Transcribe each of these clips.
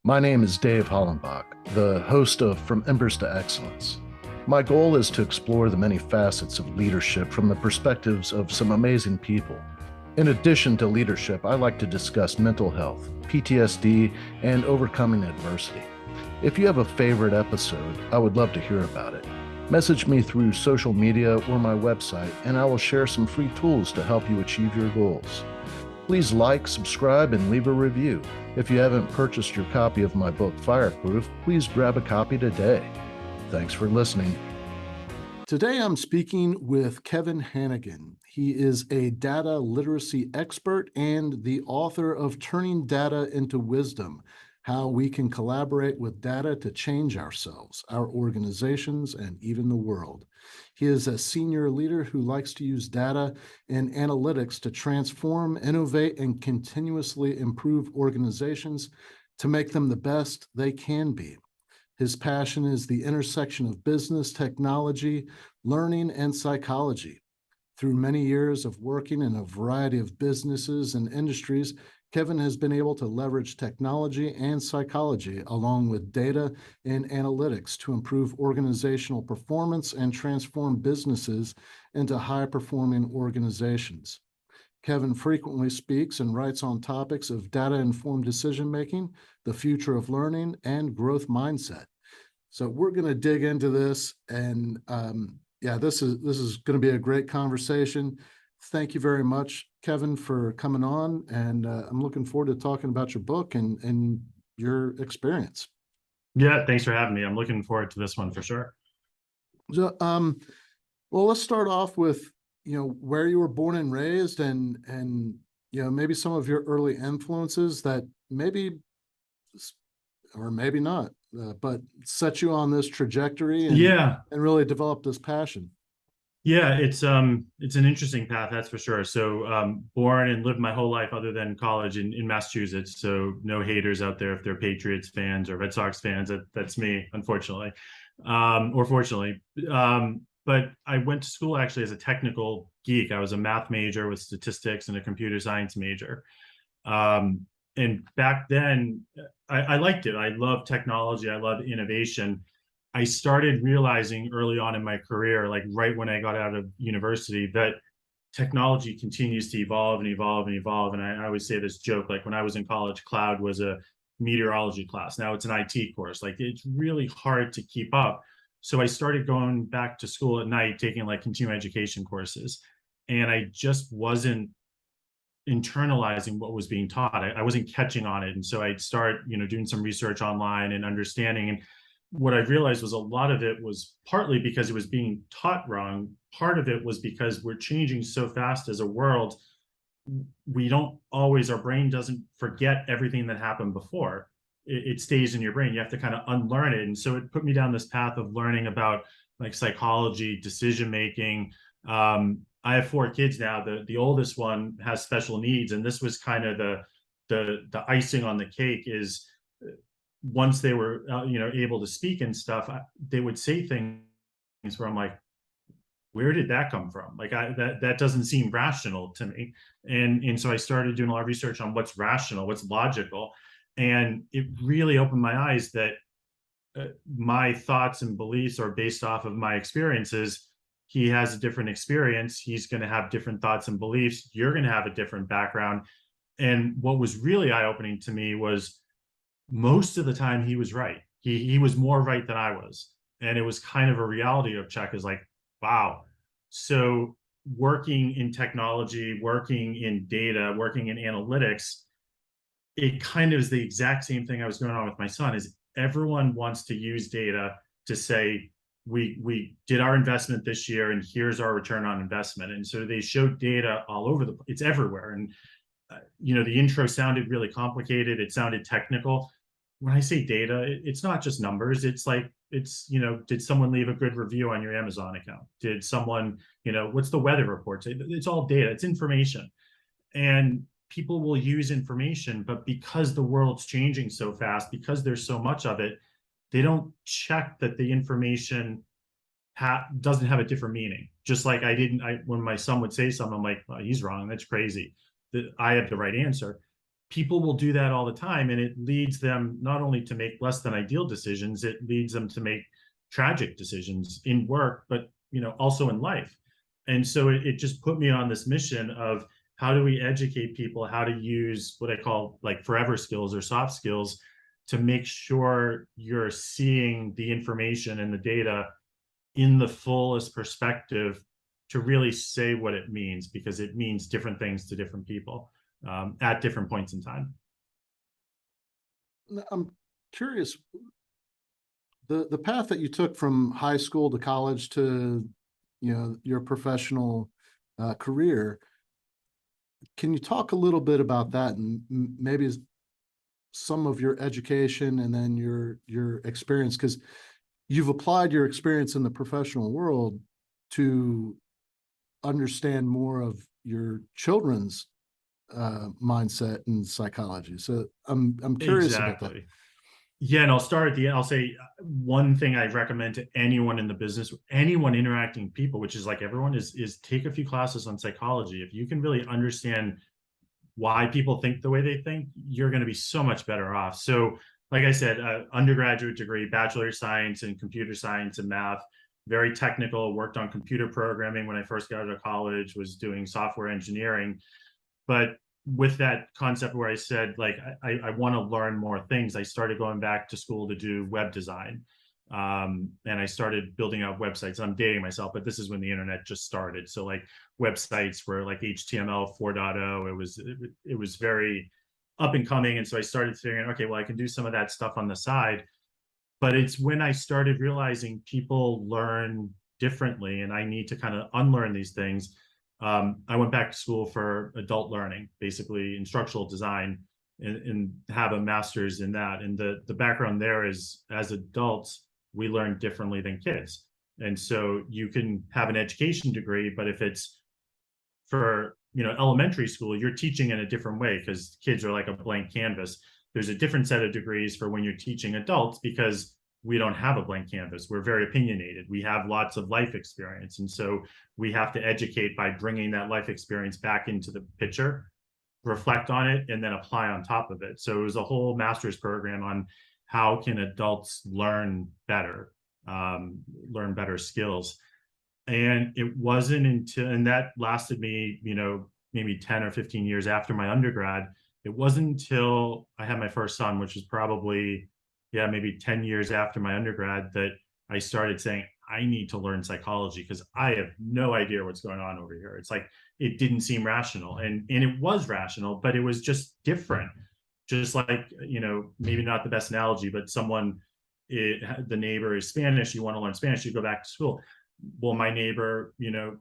My name is Dave Hollenbach, the host of From Embers to Excellence. My goal is to explore the many facets of leadership from the perspectives of some amazing people. In addition to leadership, I like to discuss mental health, PTSD, and overcoming adversity. If you have a favorite episode, I would love to hear about it. Message me through social media or my website, and I will share some free tools to help you achieve your goals. Please like, subscribe, and leave a review. If you haven't purchased your copy of my book, Fireproof, please grab a copy today. Thanks for listening. Today I'm speaking with Kevin Hanegan. He is a data literacy expert and the author of Turning Data into Wisdom: How We Can Collaborate with Data to Change Ourselves, Our Organizations, and even the World. He is a senior leader who likes to use data and analytics to transform, innovate, and continuously improve organizations to make them the best they can be. His passion is the intersection of business, technology, learning, and psychology. Through many years of working in a variety of businesses and industries, Kevin has been able to leverage technology and psychology along with data and analytics to improve organizational performance and transform businesses into high-performing organizations. Kevin frequently speaks and writes on topics of data-informed decision-making, the future of learning, and growth mindset. So we're going to dig into this, and this is going to be a great conversation. Thank you very much, Kevin, for coming on, and I'm looking forward to talking about your book and your experience. Yeah, thanks for having me. I'm looking forward to this one for sure. So, well, let's start off with where you were born and raised, and maybe some of your early influences that maybe or maybe not, but set you on this trajectory and really develop this passion. Yeah, it's an interesting path, that's for sure. So born and lived my whole life other than college in Massachusetts. So no haters out there if they're Patriots fans or Red Sox fans. That's me, unfortunately, or fortunately. But I went to school actually as a technical geek. I was a math major with statistics and a computer science major. And back then, I liked it. I loved technology. I loved innovation. I started realizing early on in my career, like right when I got out of university, that technology continues to evolve and evolve and evolve. And I always say this joke, like when I was in college, cloud was a meteorology class. Now it's an IT course. Like it's really hard to keep up. So I started going back to school at night, taking like continuing education courses. And I just wasn't internalizing what was being taught. I wasn't catching on it. And so I'd start, doing some research online and understanding. And what I realized was a lot of it was partly because it was being taught wrong. Part of it was because we're changing so fast as a world. We don't always, our brain doesn't forget everything that happened before. It stays in your brain. You have to kind of unlearn it. And so it put me down this path of learning about like psychology, decision making. I have 4 kids now. The oldest one has special needs, and this was kind of the icing on the cake. Is once they were able to speak and stuff, they would say things where I'm like, where did that come from? Like that doesn't seem rational to me. And so I started doing a lot of research on what's rational, what's logical, and it really opened my eyes that my thoughts and beliefs are based off of my experiences. He has a different experience. He's going to have different thoughts and beliefs. You're going to have a different background. And what was really eye-opening to me was most of the time he was right. He was more right than I was. And it was kind of a reality check is like, wow. So working in technology, working in data, working in analytics, it kind of is the exact same thing I was going on with my son. Is everyone wants to use data to say, we did our investment this year and here's our return on investment. And so they showed data all over it's everywhere. And the intro sounded really complicated. It sounded technical. When I say data, it's not just numbers. It's like, did someone leave a good review on your Amazon account? Did someone, what's the weather report? It's all data, it's information. And people will use information, but because the world's changing so fast, because there's so much of it, they don't check that the information doesn't have a different meaning. Just like when my son would say something, I'm like, well, he's wrong. That's crazy. I have the right answer. people will do that all the time, and it leads them not only to make less than ideal decisions, it leads them to make tragic decisions in work, but also in life. And so it just put me on this mission of how do we educate people how to use what I call like forever skills or soft skills to make sure you're seeing the information and the data in the fullest perspective to really say what it means, because it means different things to different people at different points in time. I'm curious, the path that you took from high school to college to, your professional career. Can you talk a little bit about that, and maybe some of your education and then your experience, because you've applied your experience in the professional world to understand more of your children's mindset and psychology. So I'm curious about that. Exactly. Yeah, and I'll start at the end. I'll say one thing I recommend to anyone in the business, anyone interacting with people, which is like everyone, is take a few classes on psychology. If you can really understand why people think the way they think, you're going to be so much better off. So, like I said, undergraduate degree, bachelor of science in computer science and math, very technical, worked on computer programming when I first got out of college, was doing software engineering. But with that concept where I said, like, I want to learn more things, I started going back to school to do web design. And I started building out websites. I'm dating myself, but this is when the internet just started. So like websites were like HTML 4.0. It was very up and coming. And so I started figuring, okay, well, I can do some of that stuff on the side. But it's when I started realizing people learn differently and I need to kind of unlearn these things. I went back to school for adult learning, basically instructional design, and have a master's in that. And the background there is, as adults, we learn differently than kids. And so you can have an education degree, but if it's for elementary school, you're teaching in a different way because kids are like a blank canvas. There's a different set of degrees for when you're teaching adults, because we don't have a blank canvas. We're very opinionated. We have lots of life experience. And so we have to educate by bringing that life experience back into the picture, reflect on it, and then apply on top of it. So it was a whole master's program on how can adults learn better skills. And it wasn't until, and that lasted me, maybe 10 or 15 years after my undergrad. It wasn't until I had my first son, which was probably, maybe 10 years after my undergrad, that I started saying, I need to learn psychology because I have no idea what's going on over here. It's like, it didn't seem rational, and it was rational, but it was just different. Just like, maybe not the best analogy, but the neighbor is Spanish, you want to learn Spanish, you go back to school. Well, my neighbor,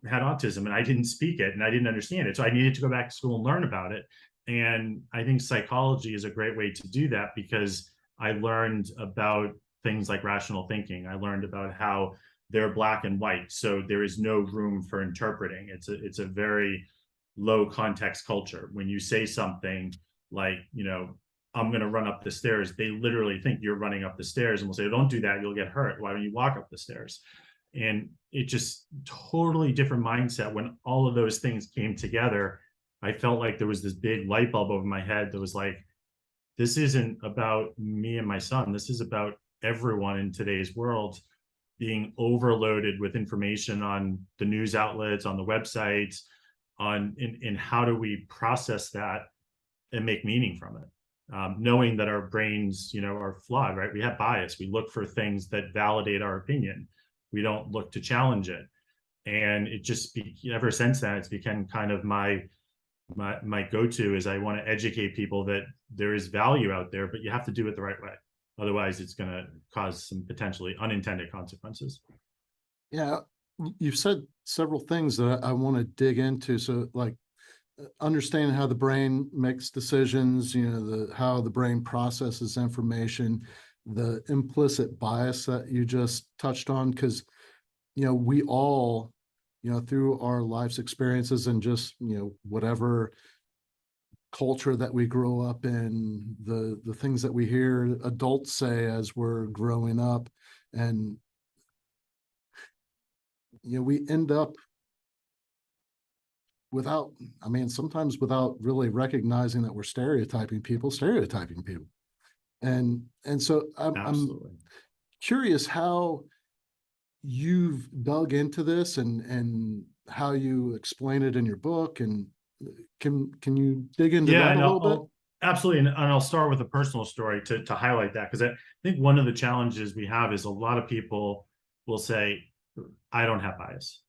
had autism and I didn't speak it and I didn't understand it. So I needed to go back to school and learn about it. And I think psychology is a great way to do that, because I learned about things like rational thinking. I learned about how they're black and white. So there is no room for interpreting. It's a very low context culture. When you say something like, I'm going to run up the stairs, they literally think you're running up the stairs and will say, don't do that, you'll get hurt. Why don't you walk up the stairs? And it just totally different mindset. When all of those things came together, I felt like there was this big light bulb over my head that was like, this isn't about me and my son. This is about everyone in today's world being overloaded with information on the news outlets, on the websites, in how do we process that and make meaning from it. Knowing that our brains, are flawed, right? We have bias. We look for things that validate our opinion. We don't look to challenge it. And it just, ever since then, it's become kind of my go-to, is I want to educate people that there is value out there, but you have to do it the right way. Otherwise, it's going to cause some potentially unintended consequences. Yeah, you've said several things that I want to dig into. So, like, understanding how the brain makes decisions, how the brain processes information, the implicit bias that you just touched on, because we all, through our life's experiences and just whatever culture that we grow up in, the things that we hear adults say as we're growing up, and we end up without, I mean, sometimes without really recognizing that we're stereotyping people. And so I'm Absolutely. curious how you've dug into this and how you explain it in your book. And can you dig into Yeah, that a and little bit? absolutely, and I'll start with a personal story to highlight that, because I think one of the challenges we have is a lot of people will say, "I don't have bias."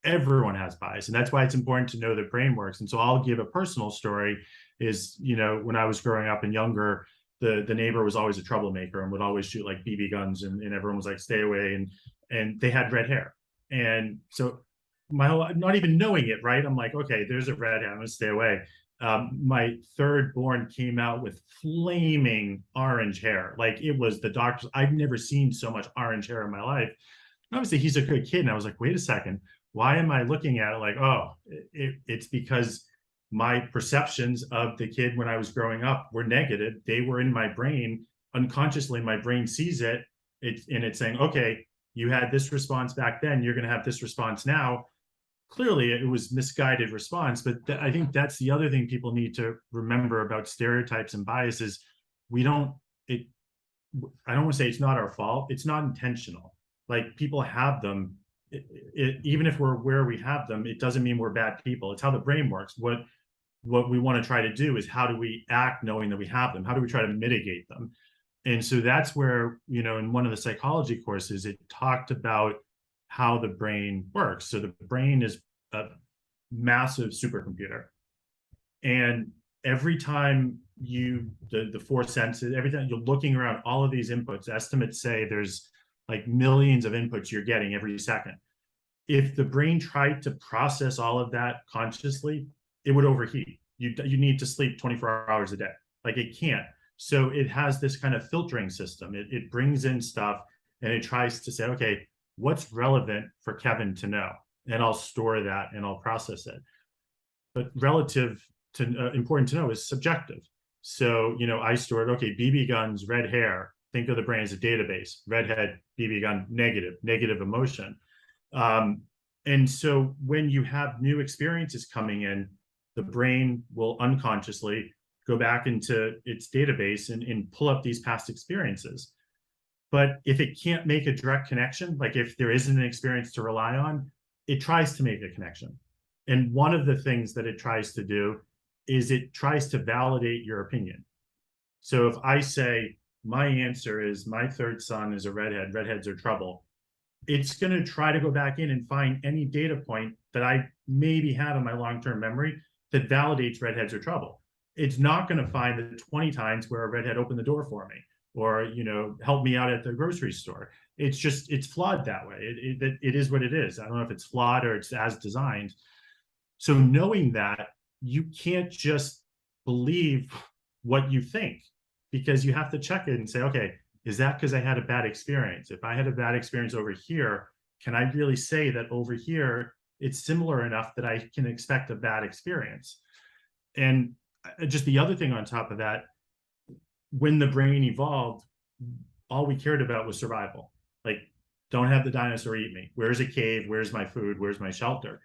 Everyone has bias, and that's why it's important to know the brain works. And so I'll give a personal story. Is, when I was growing up and younger, the neighbor was always a troublemaker and would always shoot like BB guns, and everyone was like, "Stay away," and they had red hair, and so my whole, not even knowing it, right? I'm like, okay, there's a red hair, I'm gonna stay away. My third born came out with flaming orange hair. Like, it was the doctor's. I've never seen so much orange hair in my life. And obviously, he's a good kid. And I was like, wait a second. Why am I looking at it like, oh, it's because my perceptions of the kid when I was growing up were negative. They were in my brain. Unconsciously, my brain sees it. And it's saying, okay, you had this response back then. You're going to have this response now. Clearly it was misguided response. But I think that's the other thing people need to remember about stereotypes and biases. We don't it I don't want to say it's not our fault. It's not intentional. Like, people have them. Even if we're where we have them, it doesn't mean we're bad people. It's how the brain works. What we want to try to do is, how do we act knowing that we have them? How do we try to mitigate them? And so that's where, in one of the psychology courses, it talked about how the brain works. So the brain is a massive supercomputer. And every time the four senses, every time you're looking around all of these inputs, estimates say there's like millions of inputs you're getting every second. If the brain tried to process all of that consciously, it would overheat. You need to sleep 24 hours a day. Like, it can't. So it has this kind of filtering system. It brings in stuff and it tries to say, okay, what's relevant for Kevin to know? And I'll store that and I'll process it. But relative to important to know is subjective. So, I stored, okay, BB guns, red hair. Think of the brain as a database. Redhead, BB gun, negative emotion. And so when you have new experiences coming in, the brain will unconsciously go back into its database and pull up these past experiences. But if it can't make a direct connection, like if there isn't an experience to rely on, it tries to make a connection. And one of the things that it tries to do is it tries to validate your opinion. So if I say, my answer is my third son is a redhead, redheads are trouble, it's going to try to go back in and find any data point that I maybe have in my long-term memory that validates redheads are trouble. It's not going to find the 20 times where a redhead opened the door for me, or, helped me out at the grocery store. It's flawed that way. It is what it is. I don't know if it's flawed or it's as designed. So knowing that, you can't just believe what you think, because you have to check it and say, okay, is that because I had a bad experience? If I had a bad experience over here, can I really say that over here it's similar enough that I can expect a bad experience? And just the other thing on top of that, when the brain evolved, all we cared about was survival. Like, don't have the dinosaur eat me. Where's a cave? Where's my food? Where's my shelter?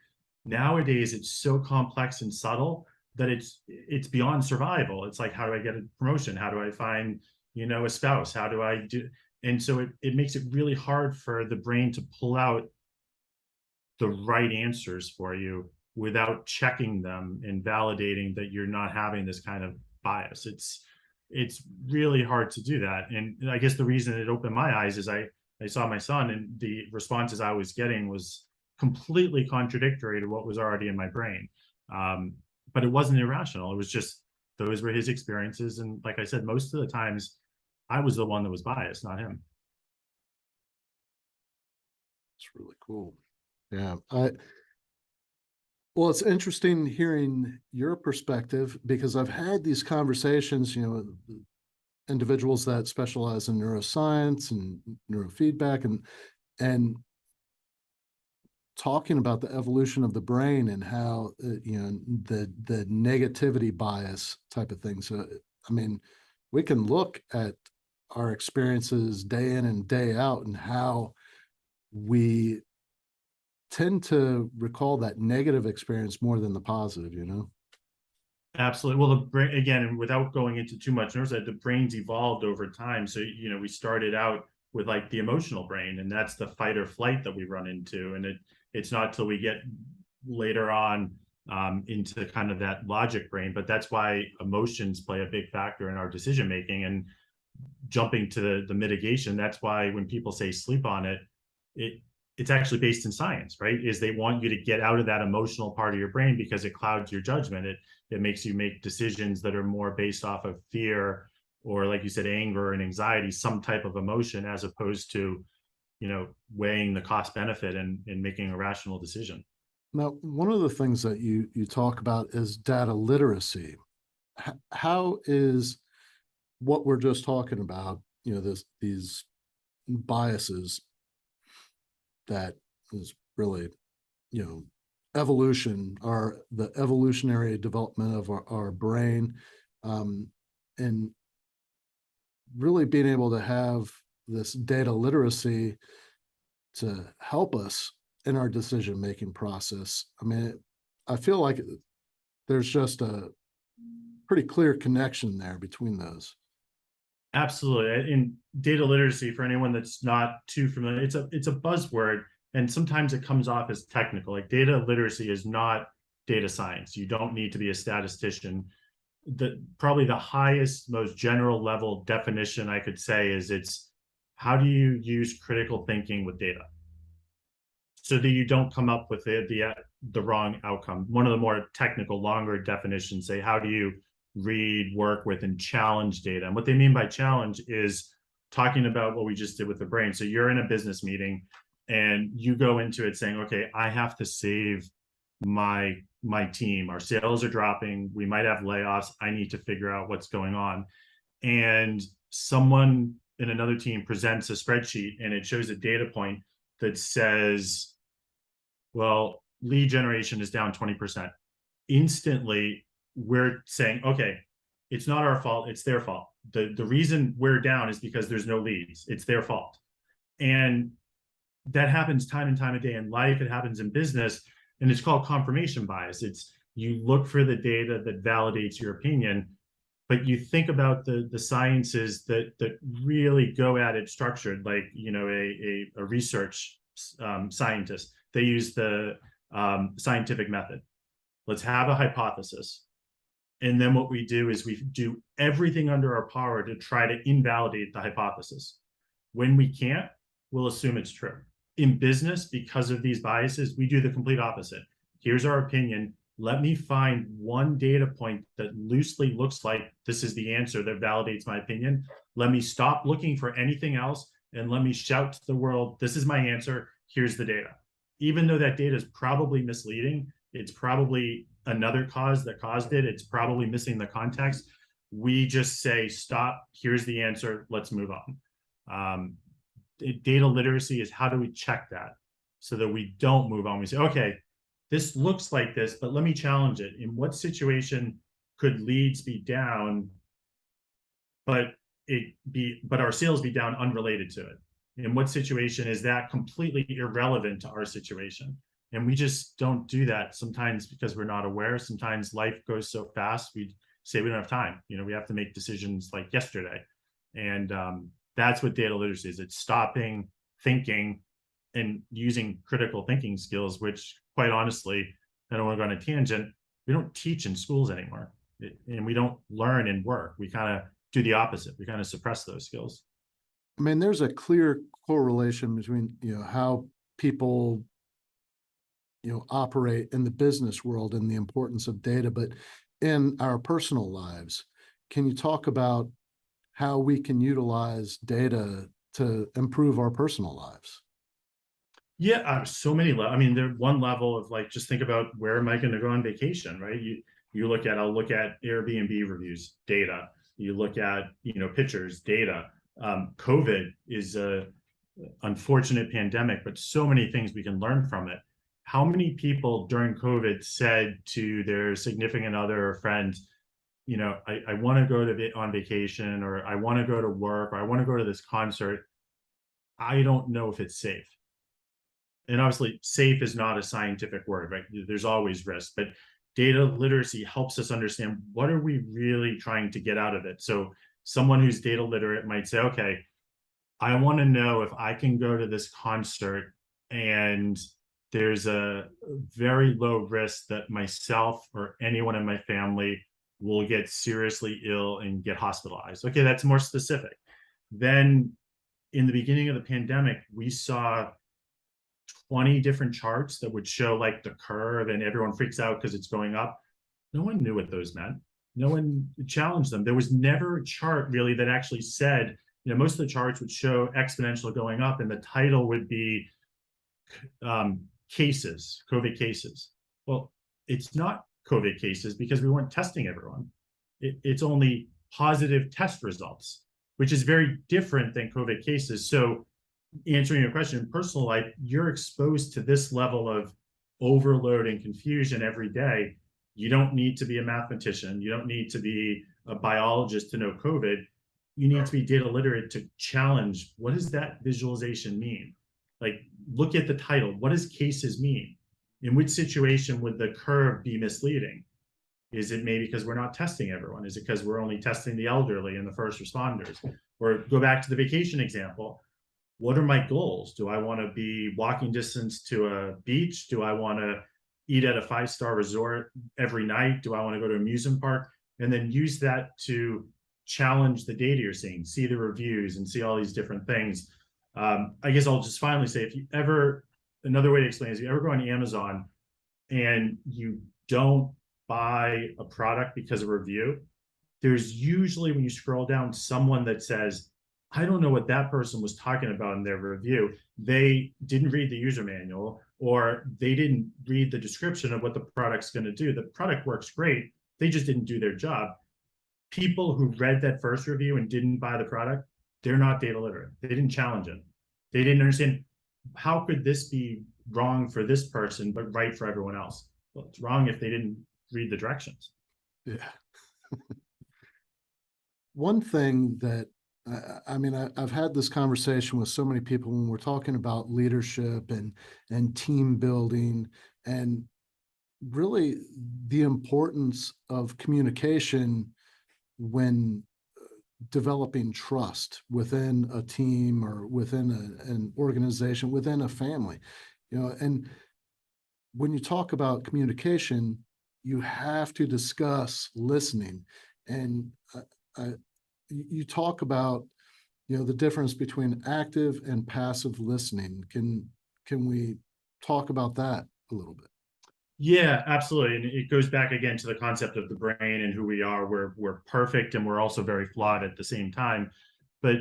Nowadays, it's so complex and subtle that it's beyond survival. It's like, how do I get a promotion? How do I find, a spouse? How do I do? And so it makes it really hard for the brain to pull out the right answers for you without checking them and validating that you're not having this kind of bias. It's really hard to do that. And I guess the reason it opened my eyes is I saw my son, and the responses I was getting was completely contradictory to what was already in my brain. But it wasn't irrational. It was just, those were his experiences. And like I said, most of the times I was the one that was biased, not him. It's really cool. Yeah. Well, it's interesting hearing your perspective, because I've had these conversations, with individuals that specialize in neuroscience and neurofeedback, and talking about the evolution of the brain and how the negativity bias type of thing. So, I mean, we can look at our experiences day in and day out and how we tend to recall that negative experience more than the positive, you know? Absolutely. Well, the brain, again, and without going into too much nerves, that the brain's evolved over time. So, we started out with like the emotional brain, and that's the fight or flight that we run into. And it's not till we get later on into kind of that logic brain, but that's why emotions play a big factor in our decision making. And jumping to the mitigation, that's why when people say sleep on it, it it's actually based in science, right? Is they want you to get out of that emotional part of your brain because it clouds your judgment. It makes you make decisions that are more based off of fear, or like you said, anger and anxiety, some type of emotion, as opposed to, weighing the cost benefit and making a rational decision. Now, one of the things that you talk about is data literacy. How is what we're just talking about, these biases that is really, evolution, or the evolutionary development of our brain, and really being able to have this data literacy to help us in our decision-making process. I mean, I feel like there's just a pretty clear connection there between those. Absolutely. In data literacy, for anyone that's not too familiar, it's a buzzword, and sometimes it comes off as technical. Like, data literacy is not data science. You don't need to be a statistician. Probably the highest, most general level definition I could say is, it's how do you use critical thinking with data so that you don't come up with the wrong outcome. One of the more technical, longer definitions say, how do you read, work with, and challenge data? And what they mean by challenge is talking about what we just did with the brain. So you're in a business meeting and you go into it saying, okay, I have to save my team. Our sales are dropping. We might have layoffs. I need to figure out what's going on. And someone in another team presents a spreadsheet and it shows a data point that says, well, lead generation is down 20%. Instantly, we're saying, okay, it's not our fault, it's their fault. The reason we're down is because there's no leads. It's their fault. And that happens time and time a day in life. It happens in business, and it's called confirmation bias. It's, you look for the data that validates your opinion, but you think about the sciences that really go at it structured, like, a research scientist. They use the scientific method. Let's have a hypothesis. And then what we do is we do everything under our power to try to invalidate the hypothesis. When we can't, we'll assume it's true. In business, because of these biases, we do the complete opposite. Here's our opinion. Let me find one data point that loosely looks like this is the answer that validates my opinion. Let me stop looking for anything else, and let me shout to the world, this is my answer, here's the data. Even though that data is probably misleading, it's probably another cause that caused it, it's probably missing the context, we just say, stop, here's the answer, let's move on. Data literacy is, how do we check that so that we don't move on? We say, okay, this looks like this, but let me challenge it. In what situation could leads be down, but our sales be down unrelated to it? In what situation is that completely irrelevant to our situation? And we just don't do that sometimes because we're not aware. Sometimes life goes so fast, we say we don't have time. We have to make decisions like yesterday. And that's what data literacy is. It's stopping, thinking, and using critical thinking skills, which, quite honestly, I don't want to go on a tangent, we don't teach in schools anymore. And we don't learn in work. We kind of do the opposite. We kind of suppress those skills. I mean, there's a clear correlation between, how people, operate in the business world and the importance of data, but in our personal lives, can you talk about how we can utilize data to improve our personal lives? Yeah, so many. I mean, there's one level of, like, just think about, where am I going to go on vacation, right? I'll look at Airbnb reviews, data. You look at, pictures, data. COVID is a unfortunate pandemic, but so many things we can learn from it. How many people during COVID said to their significant other or friends, I want to go on vacation, or I want to go to work, or I want to go to this concert. I don't know if it's safe. and obviously safe is not a scientific word, right? There's always risk, but data literacy helps us understand what are we really trying to get out of it. So someone who's data literate might say, okay, I want to know if I can go to this concert and there's a very low risk that myself or anyone in my family will get seriously ill and get hospitalized. Okay, that's more specific. Then in the beginning of the pandemic, we saw 20 different charts that would show like the curve, and everyone freaks out because it's going up. No one knew what those meant. No one challenged them. There was never a chart really that actually said, most of the charts would show exponential going up, and the title would be cases, COVID cases. Well, it's not COVID cases because we weren't testing everyone. It's only positive test results, which is very different than COVID cases. So answering your question, in personal life, you're exposed to this level of overload and confusion every day. You don't need to be a mathematician. You don't need to be a biologist to know COVID. You need to be data literate to challenge, what does that visualization mean? Like, look at the title. What does cases mean? In which situation would the curve be misleading? Is it maybe because we're not testing everyone? Is it because we're only testing the elderly and the first responders? Or go back to the vacation example. What are my goals? Do I want to be walking distance to a beach? Do I want to eat at a 5-star resort every night? Do I want to go to an amusement park? And then use that to challenge the data you're seeing, see the reviews and see all these different things. I guess I'll just finally say, if you ever, another way to explain is, if you ever go on Amazon and you don't buy a product because of a review, there's usually, when you scroll down, someone that says, I don't know what that person was talking about in their review. They didn't read the user manual, or they didn't read the description of what the product's going to do. The product works great. They just didn't do their job. People who read that first review and didn't buy the product, they're not data literate. They didn't challenge it. They didn't understand, how could this be wrong for this person, but right for everyone else? Well, it's wrong if they didn't read the directions. Yeah. One thing that, I mean, I've had this conversation with so many people when we're talking about leadership and team building, and really the importance of communication when developing trust within a team or within an organization, within a family, and when you talk about communication, you have to discuss listening. And you talk about, the difference between active and passive listening. Can we talk about that a little bit? Yeah, absolutely. And it goes back again to the concept of the brain and who we are. We're perfect, and we're also very flawed at the same time. But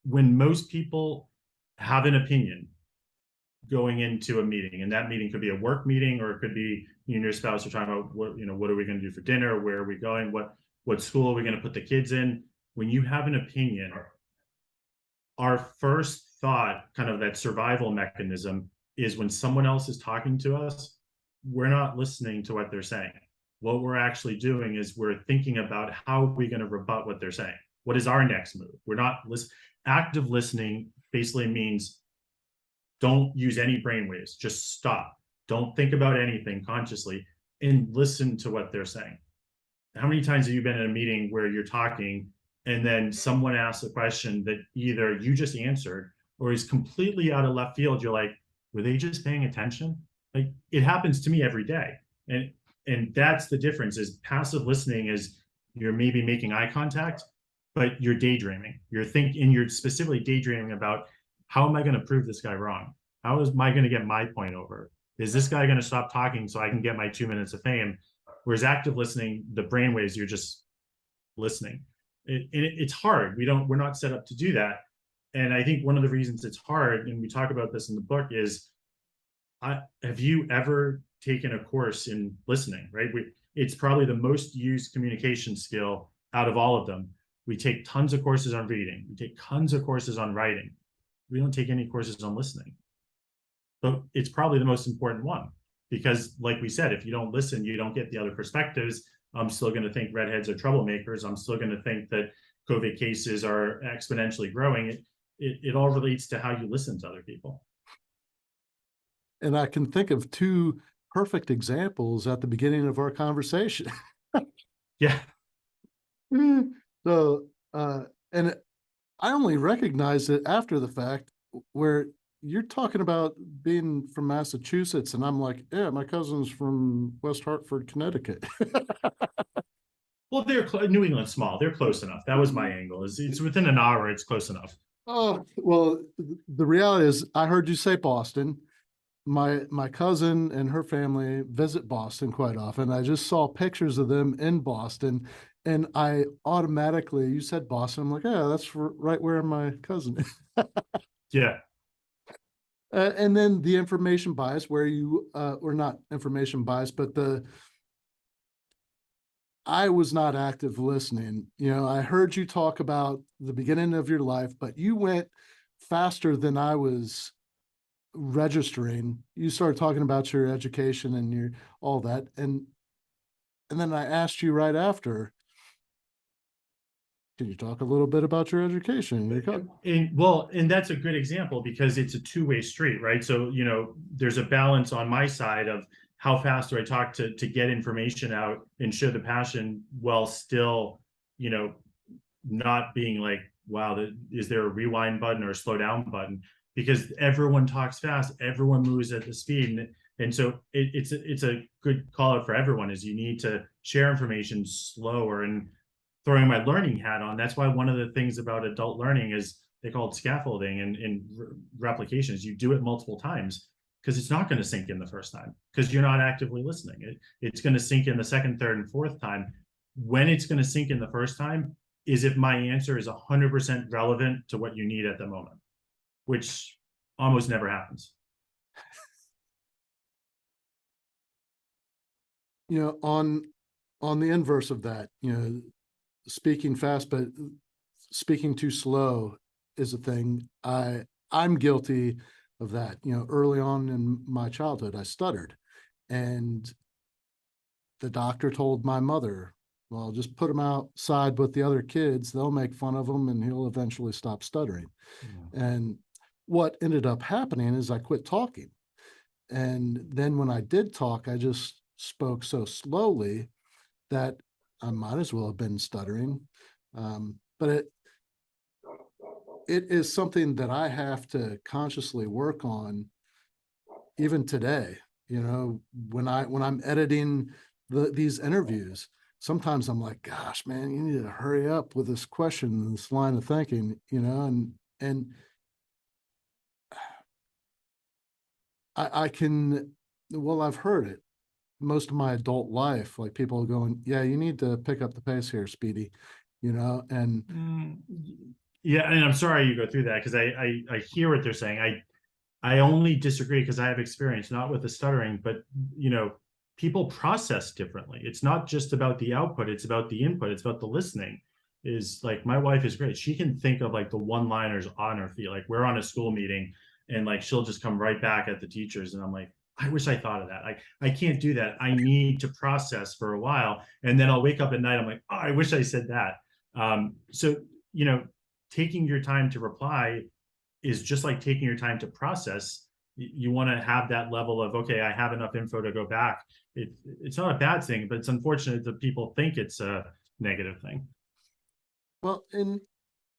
when most people have an opinion going into a meeting, and that meeting could be a work meeting, or it could be you and your spouse are talking about what are we going to do for dinner? Where are we going? What school are we going to put the kids in? When you have an opinion, our first thought, kind of that survival mechanism, is when someone else is talking to us, we're not listening to what they're saying. What we're actually doing is we're thinking about how are we going to rebut what they're saying? What is our next move? We're not active listening basically means don't use any brainwaves. Just stop. Don't think about anything consciously and listen to what they're saying. How many times have you been in a meeting where you're talking and then someone asks a question that either you just answered or is completely out of left field? You're like, were they just paying attention? Like, it happens to me every day. And that's the difference. Is passive listening is you're maybe making eye contact, but you're daydreaming. You're specifically daydreaming about, how am I going to prove this guy wrong? How am I going to get my point over? Is this guy going to stop talking so I can get my 2 minutes of fame? Whereas active listening, the brainwaves, you're just listening. It's hard. We're not set up to do that. And I think one of the reasons it's hard, and we talk about this in the book, is, have you ever taken a course in listening, right? It's probably the most used communication skill out of all of them. We take tons of courses on reading. We take tons of courses on writing. We don't take any courses on listening. But it's probably the most important one, because like we said, if you don't listen, you don't get the other perspectives. I'm still going to think redheads are troublemakers. I'm still going to think that COVID cases are exponentially growing. It all relates to how you listen to other people. And I can think of two perfect examples at the beginning of our conversation. Yeah. So, and I only recognized it after the fact, where you're talking about being from Massachusetts, and I'm like, yeah, my cousin's from West Hartford, Connecticut. Well, New England's small. They're close enough. That was my angle. It's within an hour. It's close enough. Oh, well, the reality is I heard you say Boston. My cousin and her family visit Boston quite often. I just saw pictures of them in Boston, and I automatically, you said Boston. I'm like, yeah, that's right where my cousin is. Yeah. And then the information bias, where you, or not information bias, but I was not active listening. I heard you talk about the beginning of your life, but you went faster than I was registering. You started talking about your education and your all that, and then I asked you right after, can you talk a little bit about your education? And that's a good example because it's a two-way street, right? So, there's a balance on my side of how fast do I talk to get information out and show the passion while still, not being like, wow, is there a rewind button or a slow down button? Because everyone talks fast, everyone moves at the speed. And so it's a good call out for everyone is you need to share information slower. And throwing my learning hat on, that's why one of the things about adult learning is they call it scaffolding and replications. You do it multiple times because it's not going to sink in the first time because you're not actively listening. It's going to sink in the second, third, and fourth time. When it's going to sink in the first time is if my answer is 100% relevant to what you need at the moment, which almost never happens. On the inverse of that, speaking fast but speaking too slow is a thing. I'm guilty of that. Early on in my childhood, I stuttered, and the doctor told my mother, well, just put him outside with the other kids. They'll make fun of him and he'll eventually stop stuttering. Yeah. And what ended up happening is I quit talking. And then when I did talk, I just spoke so slowly that I might as well have been stuttering. But it is something that I have to consciously work on even today. When I'm editing these interviews, sometimes I'm like, gosh, man, you need to hurry up with this question, this line of thinking, and I can, well, I've heard it most of my adult life, like people going, yeah, you need to pick up the pace here, Speedy, and Yeah, and I'm sorry you go through that because I hear what they're saying. I only disagree because I have experience not with the stuttering, but people process differently. It's not just about the output, it's about the input, it's about the listening. Is like my wife is great. She can think of like the one-liners on her feet. Like we're on a school meeting and like she'll just come right back at the teachers. And I'm like, I wish I thought of that. I can't do that. I need to process for a while. And then I'll wake up at night. I'm like, oh, I wish I said that. So, taking your time to reply is just like taking your time to process. You want to have that level of, okay, I have enough info to go back. It's not a bad thing, but it's unfortunate that people think it's a negative thing. well, and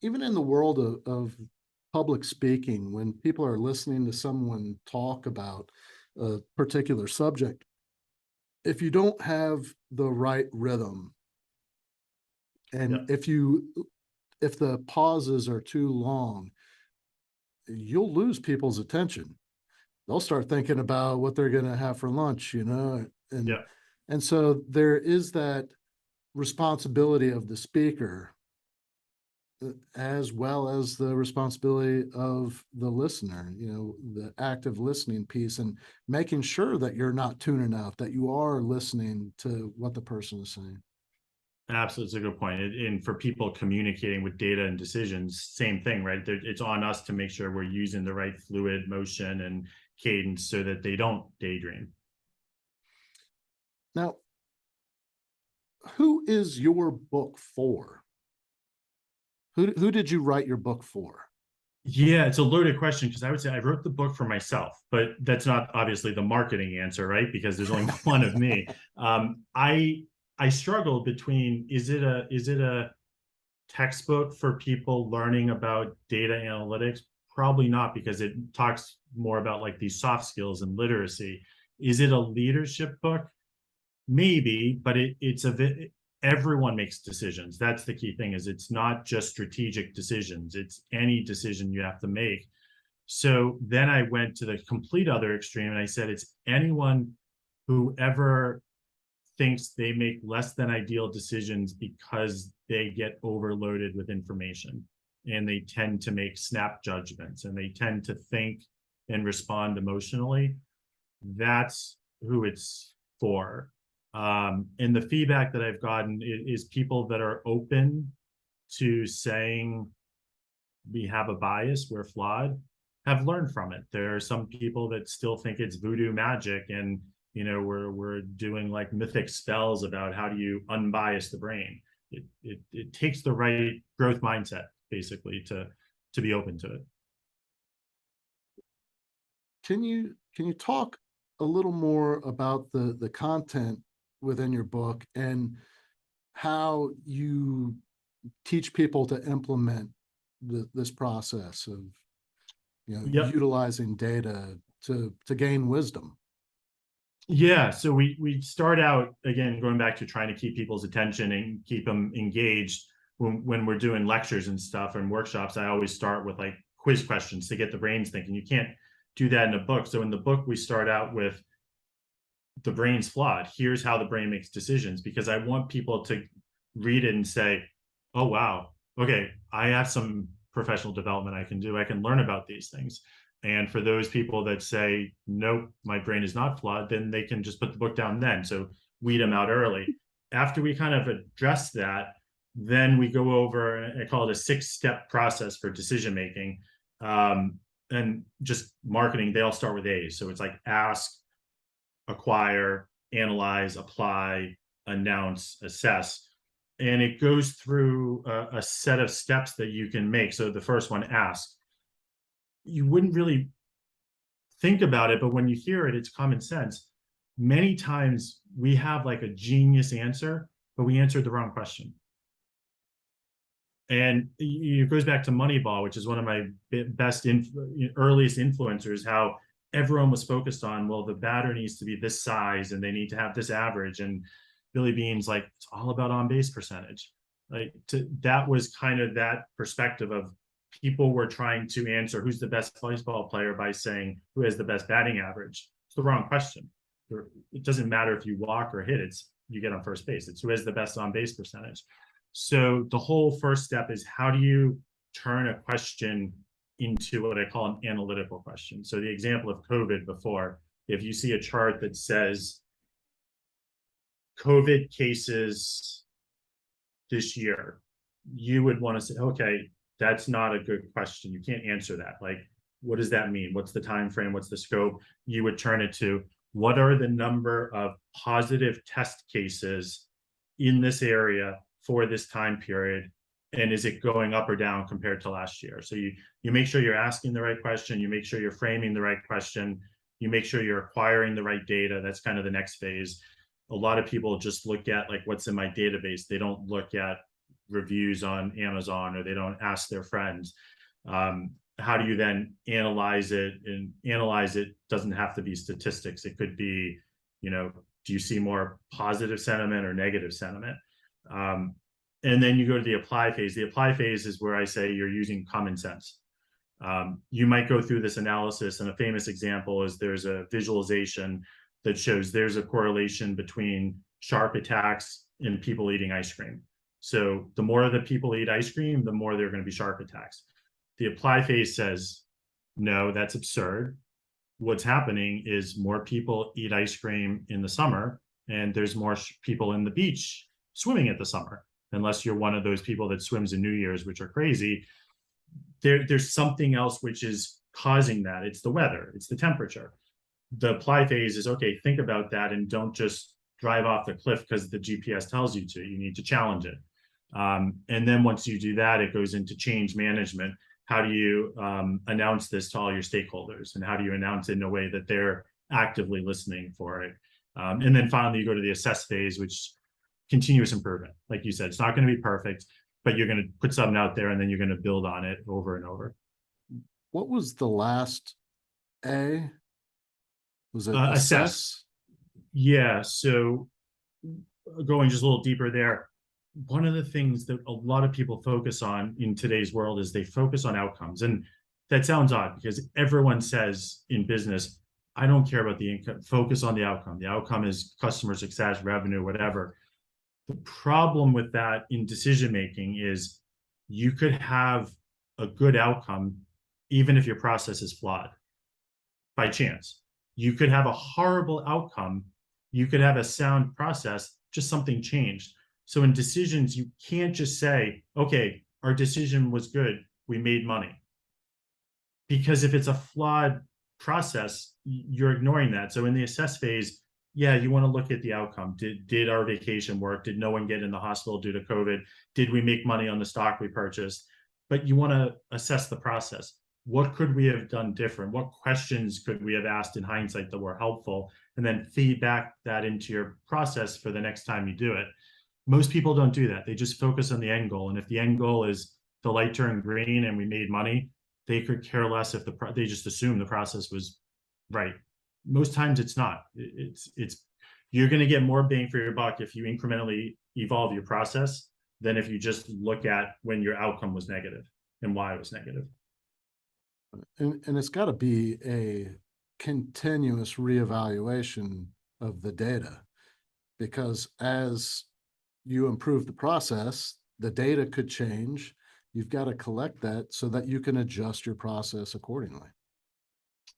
even in the world of public speaking, when people are listening to someone talk about a particular subject, if you don't have the right rhythm, and Yeah. if the pauses are too long, you'll lose people's attention. They'll start thinking about what they're going to have for lunch, and Yeah. and so there is that responsibility of the speaker, as well as the responsibility of the listener, the active listening piece, and making sure that you're not tuning out, that you are listening to what the person is saying. Absolutely, it's a good point. And for people communicating with data and decisions, same thing, right? It's on us to make sure we're using the right fluid motion and cadence so that they don't daydream. Now, who is your book for? Who did you write your book for? Yeah, it's a loaded question because I would say I wrote the book for myself, but that's not obviously the marketing answer, right? Because there's only one of me. I struggle between, is it a textbook for people learning about data analytics? Probably not, because it talks more about like these soft skills and literacy. Is it a leadership book? Maybe, but everyone makes decisions. That's the key thing, is it's not just strategic decisions. It's any decision you have to make. So then I went to the complete other extreme and I said, it's anyone who ever thinks they make less than ideal decisions because they get overloaded with information and they tend to make snap judgments and they tend to think and respond emotionally. That's who it's for. And the feedback that I've gotten is people that are open to saying we have a bias, we're flawed, have learned from it. There are some people that still think it's voodoo magic, and we're doing like mythic spells about how do you unbias the brain. It takes the right growth mindset basically to be open to it. Can you talk a little more about the content within your book and how you teach people to implement this process of Yep. utilizing data to gain wisdom? Yeah, so we start out, again, going back to trying to keep people's attention and keep them engaged. When we're doing lectures and stuff and workshops, I always start with like quiz questions to get the brains thinking. You can't do that in a book. So in the book, we start out with the brain's flawed. Here's how the brain makes decisions, because I want people to read it and say, oh, wow, okay, I have some professional development I can do. I can learn about these things. And for those people that say, nope, my brain is not flawed, then they can just put the book down then. So weed them out early. After we kind of address that, then we go over, I call it a 6-step process for decision making. And just marketing, they all start with A's. So it's like ask, acquire, analyze, apply, announce, assess. And it goes through a set of steps that you can make. So the first one, ask. You wouldn't really think about it, but when you hear it, it's common sense. Many times we have like a genius answer, but we answered the wrong question. And it goes back to Moneyball, which is one of my best earliest influencers, how everyone was focused on, well, the batter needs to be this size and they need to have this average. And Billy Beane's like, it's all about on base percentage. Like that was kind of that perspective of people were trying to answer who's the best baseball player by saying who has the best batting average. It's the wrong question. It doesn't matter if you walk or hit, it's you get on first base. It's who has the best on base percentage. So the whole first step is, how do you turn a question into what I call an analytical question? So the example of COVID before, if you see a chart that says COVID cases this year, you would want to say, okay, that's not a good question. You can't answer that. Like, what does that mean? What's the time frame? What's the scope? You would turn it to, what are the number of positive test cases in this area for this time period, and is it going up or down compared to last year? So you make sure you're asking the right question, you make sure you're framing the right question, you make sure you're acquiring the right data. That's kind of the next phase. A lot of people just look at like what's in my database. They don't look at reviews on Amazon, or they don't ask their friends. How do you then analyze it? And analyze it doesn't have to be statistics. It could be, do you see more positive sentiment or negative sentiment? And then you go to the apply phase. The apply phase is where I say you're using common sense. You might go through this analysis, and a famous example is there's a visualization that shows there's a correlation between shark attacks and people eating ice cream. So the more that people eat ice cream, the more there are going to be shark attacks. The apply phase says, no, that's absurd. What's happening is more people eat ice cream in the summer, and there's more people in the beach swimming at the summer, unless you're one of those people that swims in New Year's, which are crazy. There's something else which is causing that. It's the weather, it's the temperature. The apply phase is, okay, think about that and don't just drive off the cliff because the GPS tells you to. You need to challenge it. And then once you do that, it goes into change management. How do you announce this to all your stakeholders? And how do you announce it in a way that they're actively listening for it? And then finally, you go to the assess phase, which continuous improvement. Like you said, it's not going to be perfect, but you're going to put something out there and then you're going to build on it over and over. What was the last A? Was it Assess? Yeah. So going just a little deeper there, one of the things that a lot of people focus on in today's world is they focus on outcomes. And that sounds odd because everyone says in business, I don't care about the income, focus on the outcome. The outcome is customer success, revenue, whatever. The problem with that in decision making is you could have a good outcome even if your process is flawed by chance. You could have a horrible outcome. You could have a sound process, just something changed. So in decisions, you can't just say, okay, our decision was good, we made money. Because if it's a flawed process, you're ignoring that. So in the assess phase, yeah, you want to look at the outcome. Did our vacation work? Did no one get in the hospital due to COVID? Did we make money on the stock we purchased? But you want to assess the process. What could we have done different? What questions could we have asked in hindsight that were helpful? And then feed back that into your process for the next time you do it. Most people don't do that. They just focus on the end goal. And if the end goal is the light turned green and we made money, they could care less if they just assume the process was right. Most times it's not. It's you're going to get more bang for your buck if you incrementally evolve your process than if you just look at when your outcome was negative and why it was negative. And it's got to be a continuous reevaluation of the data, because as you improve the process, the data could change. You've got to collect that so that you can adjust your process accordingly.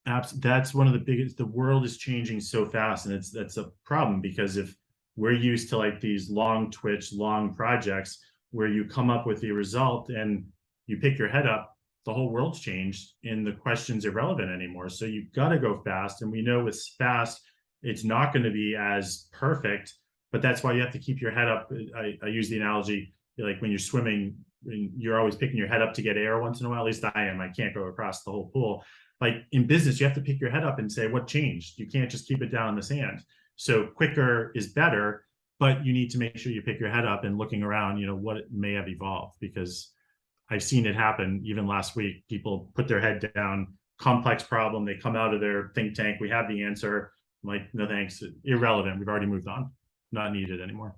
That's one of the biggest. The world is changing so fast, and that's a problem, because if we're used to like these long twitch, long projects where you come up with the result and you pick your head up, the whole world's changed and the question's irrelevant anymore. So you've got to go fast. And we know with fast, it's not going to be as perfect, but that's why you have to keep your head up. I use the analogy, like when you're swimming, you're always picking your head up to get air once in a while. At least I am. I can't go across the whole pool. Like in business, you have to pick your head up and say, what changed? You can't just keep it down in the sand. So quicker is better, but you need to make sure you pick your head up and looking around, what may have evolved, because I've seen it happen. Even last week, people put their head down, complex problem. They come out of their think tank. We have the answer. I'm like, no, thanks. Irrelevant. We've already moved on. Not needed anymore.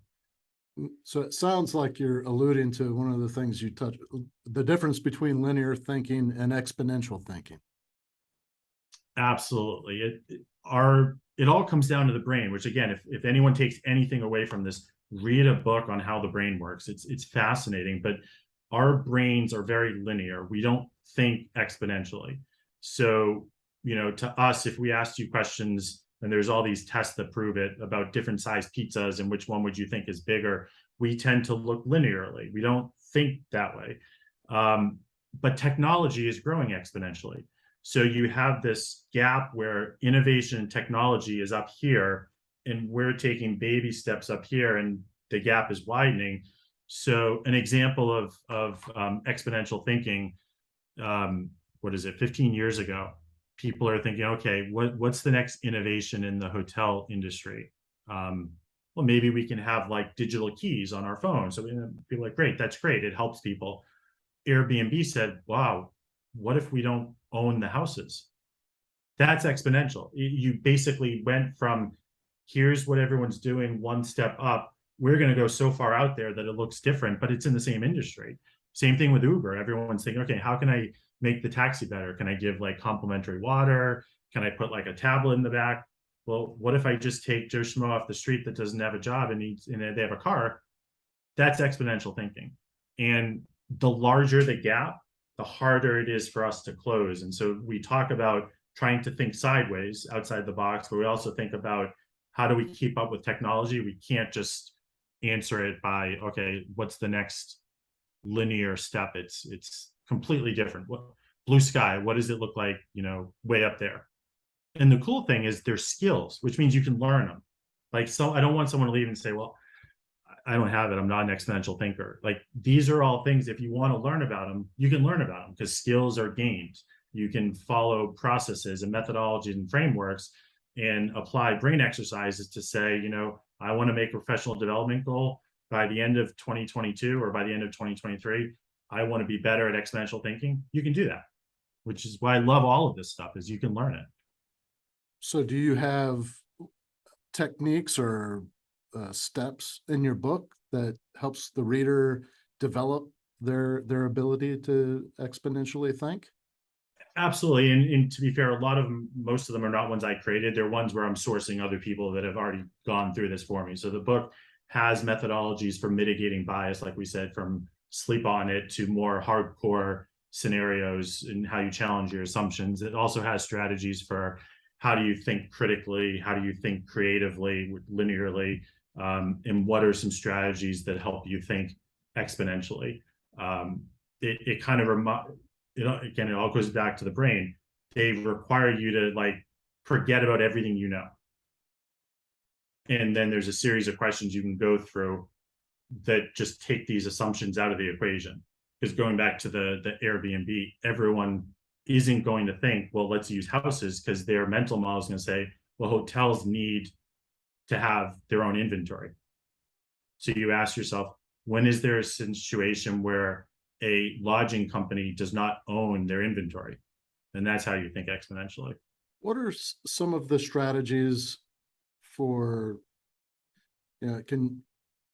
So it sounds like you're alluding to one of the things you touched, the difference between linear thinking and exponential thinking. Absolutely. It all comes down to the brain, which again, if anyone takes anything away from this, read a book on how the brain works. It's fascinating, but our brains are very linear. We don't think exponentially. So, to us, if we asked you questions, and there's all these tests that prove it about different size pizzas and which one would you think is bigger, we tend to look linearly. We don't think that way. But technology is growing exponentially. So you have this gap where innovation and technology is up here, and we're taking baby steps up here, and the gap is widening. So an example of exponential thinking, 15 years ago, people are thinking, okay, what's the next innovation in the hotel industry? Well, maybe we can have like digital keys on our phone. So people are like, great, that's great. It helps people. Airbnb said, wow, what if we don't own the houses? That's exponential. You basically went from here's what everyone's doing, one step up. We're going to go so far out there that it looks different, but it's in the same industry. Same thing with Uber. Everyone's thinking, okay, how can I make the taxi better? Can I give like complimentary water? Can I put like a tablet in the back? Well, what if I just take Joe Schmo off the street that doesn't have a job and they have a car? That's exponential thinking. And the larger the gap, the harder it is for us to close. And so we talk about trying to think sideways, outside the box, but we also think about how do we keep up with technology? We can't just answer it by, okay, what's the next linear step? It's completely different. What blue sky, what does it look like, way up there? And the cool thing is they're skills, which means you can learn them. Like, so I don't want someone to leave and say, well, I don't have it. I'm not an exponential thinker. Like, these are all things, if you want to learn about them, you can learn about them because skills are gained. You can follow processes and methodologies and frameworks and apply brain exercises to say, I want to make a professional development goal by the end of 2022 or by the end of 2023. I want to be better at exponential thinking. You can do that, which is why I love all of this stuff, is you can learn it. So do you have techniques or steps in your book that helps the reader develop their ability to exponentially think? Absolutely. And to be fair, most of them are not ones I created. They're ones where I'm sourcing other people that have already gone through this for me. So the book has methodologies for mitigating bias, like we said, from sleep on it to more hardcore scenarios and how you challenge your assumptions. It also has strategies for how do you think critically, how do you think creatively, linearly, and what are some strategies that help you think exponentially. It kind of again, it all goes back to the brain. They require you to forget about everything you know. And then there's a series of questions you can go through that just take these assumptions out of the equation. Because going back to the Airbnb, everyone isn't going to think, well, let's use houses, because their mental model is going to say, well, hotels need to have their own inventory. So you ask yourself, when is there a situation where a lodging company does not own their inventory? And that's how you think exponentially. What are some of the strategies for, can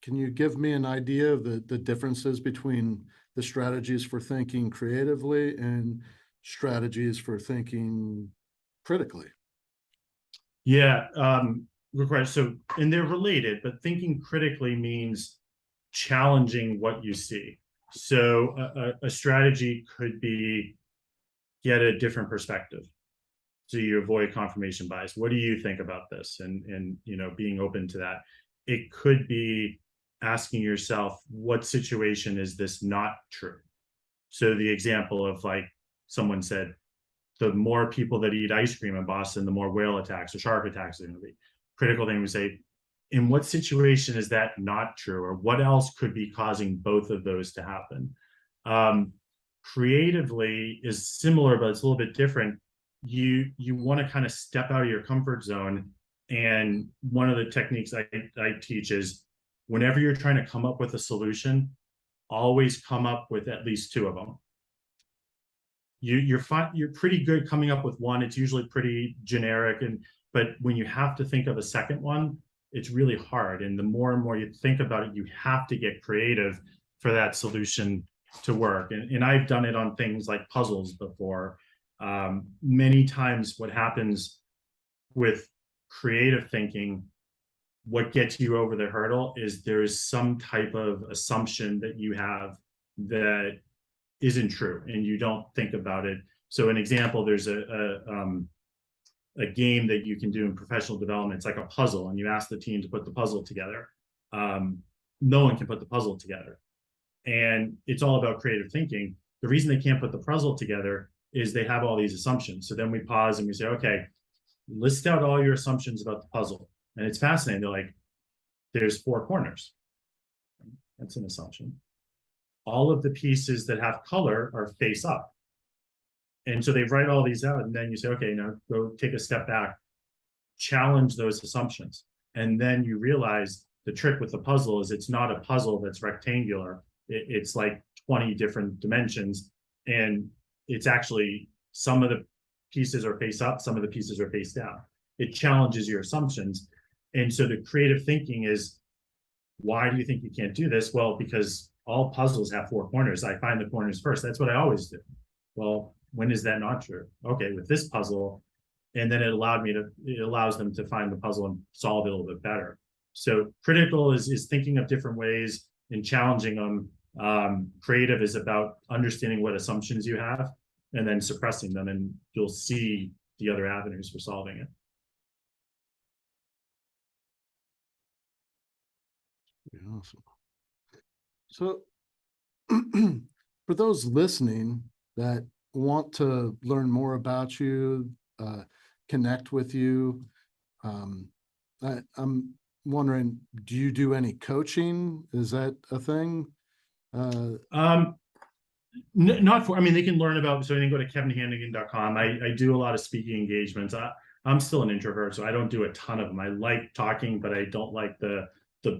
you give me an idea of the differences between the strategies for thinking creatively and strategies for thinking critically? Yeah, good question. So, and they're related, but thinking critically means challenging what you see. So a strategy could be get a different perspective. So you avoid confirmation bias. What do you think about this? And being open to that. It could be asking yourself, what situation is this not true? So the example of someone said, the more people that eat ice cream in Boston, the more whale attacks or shark attacks are going to be. Critical thing would say, in what situation is that not true? Or what else could be causing both of those to happen? Creatively is similar, but it's a little bit different. You want to kind of step out of your comfort zone. And one of the techniques I teach is, whenever you're trying to come up with a solution, always come up with at least two of them. You're pretty good coming up with one. It's usually pretty generic, but when you have to think of a second one, it's really hard. And the more and more you think about it, you have to get creative for that solution to work. And I've done it on things like puzzles before. Many times what happens with creative thinking, what gets you over the hurdle is there is some type of assumption that you have that isn't true, and you don't think about it. So an example, there's a game that you can do in professional development. It's like a puzzle, and you ask the team to put the puzzle together. No one can put the puzzle together. And it's all about creative thinking. The reason they can't put the puzzle together is they have all these assumptions. So then we pause and we say, okay, list out all your assumptions about the puzzle. And it's fascinating. They're like, there's 4 corners. That's an assumption. All of the pieces that have color are face up. And so they write all these out, and then you say, okay, now go take a step back, challenge those assumptions. And then you realize the trick with the puzzle is it's not a puzzle that's rectangular. It's like 20 different dimensions. And it's actually, some of the pieces are face up, some of the pieces are face down. It challenges your assumptions. And so the creative thinking is, why do you think you can't do this? Well, because all puzzles have 4 corners. I find the corners first. That's what I always do. Well, when is that not true? Okay, with this puzzle, and then it allows them to find the puzzle and solve it a little bit better. So critical is thinking of different ways and challenging them. Creative is about understanding what assumptions you have and then suppressing them, and you'll see the other avenues for solving it. Awesome. So for those listening that want to learn more about you, connect with you, I'm wondering, do you do any coaching? Is that a thing? Not for, I mean, they can learn about, so they can go to kevinhanegan.com. I do a lot of speaking engagements. I'm still an introvert, so I don't do a ton of them. I like talking, but I don't like the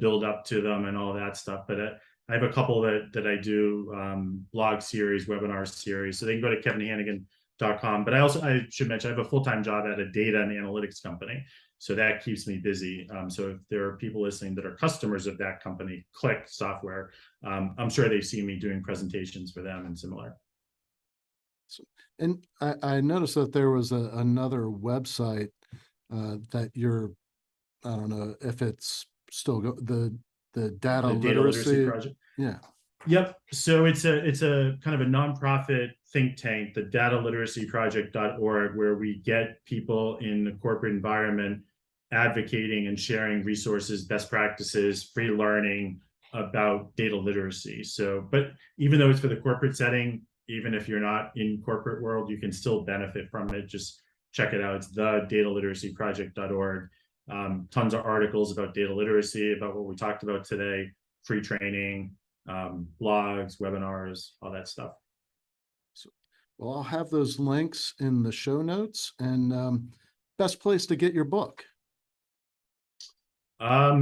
build up to them and all that stuff. But I have a couple that I do blog series, webinar series. So they can go to kevinhanegan.com. But I should mention, I have a full-time job at a data and analytics company. So that keeps me busy. So if there are people listening that are customers of that company, Click Software, I'm sure they've seen me doing presentations for them and similar. And I noticed that there was another website that you're, I don't know if it's still the data literacy project. Yeah. Yep. So it's a kind of a nonprofit think tank, the dataliteracyproject.org, where we get people in the corporate environment advocating and sharing resources, best practices, free learning about data literacy. So, but even though it's for the corporate setting, even if you're not in corporate world, you can still benefit from it. Just check it out. It's the dataliteracyproject.org. Tons of articles about data literacy, about what we talked about today, free training, blogs, webinars, all that stuff. So, well, I'll have those links in the show notes. And best place to get your book? I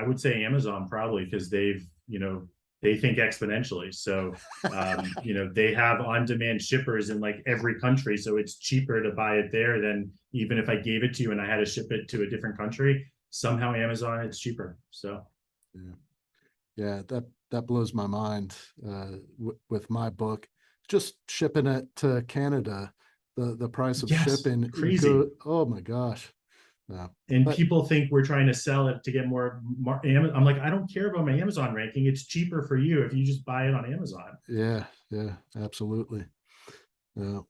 would say Amazon, probably, because they think exponentially. So, they have on-demand shippers in like every country. So it's cheaper to buy it there than even if I gave it to you and I had to ship it to a different country. Somehow Amazon, it's cheaper. So yeah, that blows my mind with my book. Just shipping it to Canada, the price of shipping, crazy. Oh my gosh. And people think we're trying to sell it to get more. I'm like, I don't care about my Amazon ranking. It's cheaper for you if you just buy it on Amazon. Yeah, absolutely.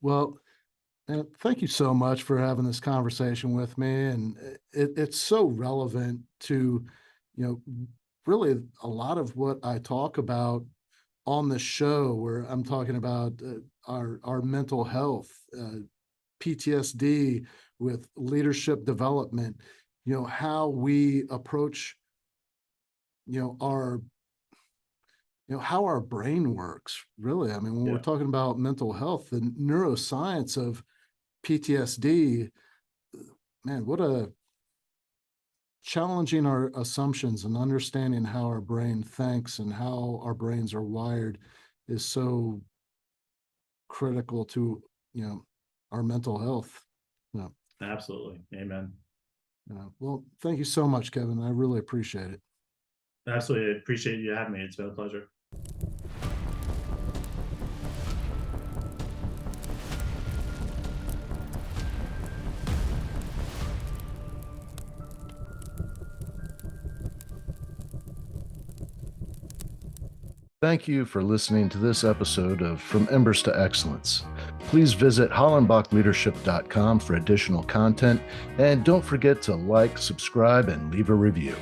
Well, thank you so much for having this conversation with me. And it's so relevant to, really a lot of what I talk about on the show, where I'm talking about our mental health, PTSD, with leadership development, how we approach, how our brain works, really. I mean, when we're talking about mental health, the neuroscience of PTSD, man, what a challenging our assumptions and understanding how our brain thinks and how our brains are wired is so critical to, our mental health. Absolutely. Amen. Well, thank you so much, Kevin. I really appreciate it. Absolutely. I appreciate you having me. It's been a pleasure. Thank you for listening to this episode of From Embers to Excellence. Please visit hollenbachleadership.com for additional content, and don't forget to like, subscribe, and leave a review.